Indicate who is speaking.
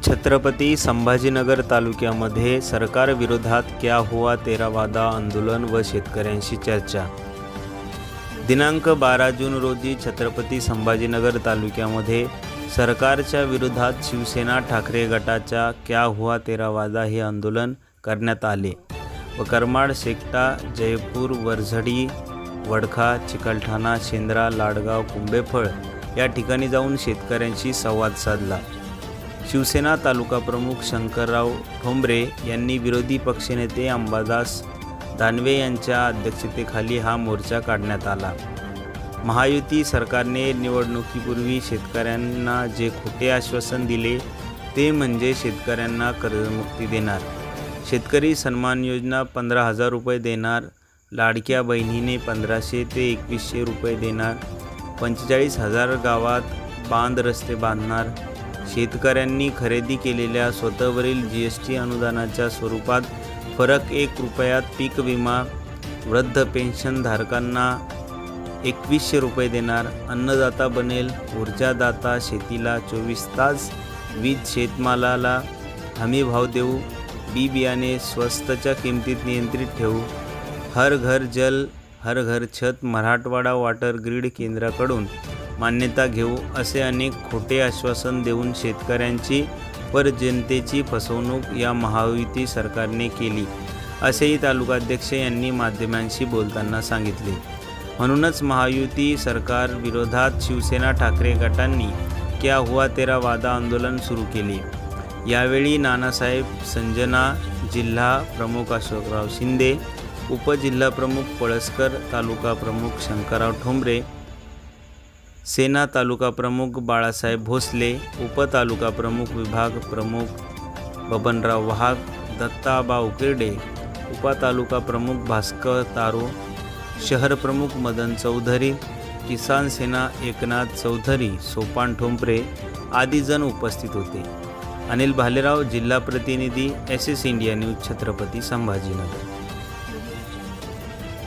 Speaker 1: छत्रपती संभाजीनगर तालुक्यामध्ये सरकार विरोधात क्या हुआ तेरा वादा आंदोलन व शेतकऱ्यांशी चर्चा। दिनांक 12 जून रोजी छत्रपती संभाजीनगर तालुक्यामध्ये सरकारच्या विरोधात शिवसेना ठाकरे गटाच्या क्या हुआ तेरा वादा हे आंदोलन करण्यात आले व करमाड, शेकटा, जयपूर, वरझडी, वडखा, चिकलठाणा, शेंद्रा, लाडगाव, कुंभेफळ या ठिकाणी जाऊन शेतकऱ्यांशी संवाद साधला। शिवसेना तालुका प्रमुख शंकरराव ठोंबरे यांनी विरोधी पक्षनेते अंबादास दानवे यांच्या अध्यक्षतेखाली हा मोर्चा काढण्यात आला। महायुती सरकारने निवडणुकीपूर्वी शेतकऱ्यांना जे खोटे आश्वासन दिले ते म्हणजे शेतकऱ्यांना कर्जमुक्ती देणार, शेतकरी सन्मान योजना 15,000 रुपये देणार, लाडक्या बहिणीने 1500 ते 2100 रुपये देणार, 45,000 गावात बांध रस्ते बांधणार, शेतकऱ्यांनी खरेदी केलेल्या स्वतःवरील GST अनुदानाच्या स्वरूपात फरक 1 रुपयात पीक विमा, वृद्ध पेन्शन धारकांना 2100 रुपये देणार, अन्नदाता बनेल, ऊर्जादाता, शेतीला 24 तास वीज, शेतमालाला हमी भाव देऊ, बी बियाणे स्वस्तच्या किमतीत नियंत्रित ठेवू, हर घर जल हर घर छत, मराठवाडा वॉटर ग्रीड केंद्राकडून मान्यता घेऊ असे अनेक खोटे आश्वासन देऊन शेतकऱ्यांची व जनतेची फसवणूक या महायुती सरकारने केली असेही तालुकाध्यक्ष यांनी माध्यमांशी बोलताना सांगितले। म्हणूनच महायुती सरकार विरोधात शिवसेना ठाकरे गटांनी क्या हुआ तेरा वादा आंदोलन सुरू केले। यावेळी नानासाहेब संजना, जिल्हा प्रमुख अशोकराव शिंदे, उपजिल्हा प्रमुख पळसकर, तालुका प्रमुख शंकरराव ठोंबरे, सेना तालुका प्रमुख बाळासाहेब भोसले, उपतालुका प्रमुख विभाग प्रमुख बबनराव वाहक, दत्ताबा उकिरडे, उपतालुका प्रमुख भास्कर तारो, शहर प्रमुख मदन चौधरी, किसान सेना एकनाथ चौधरी, सोपान ठोंबरे आदी जण उपस्थित होते। अनिल भालेराव, जिल्हा प्रतिनिधी, SS India news, Chhatrapati Sambhajinagar.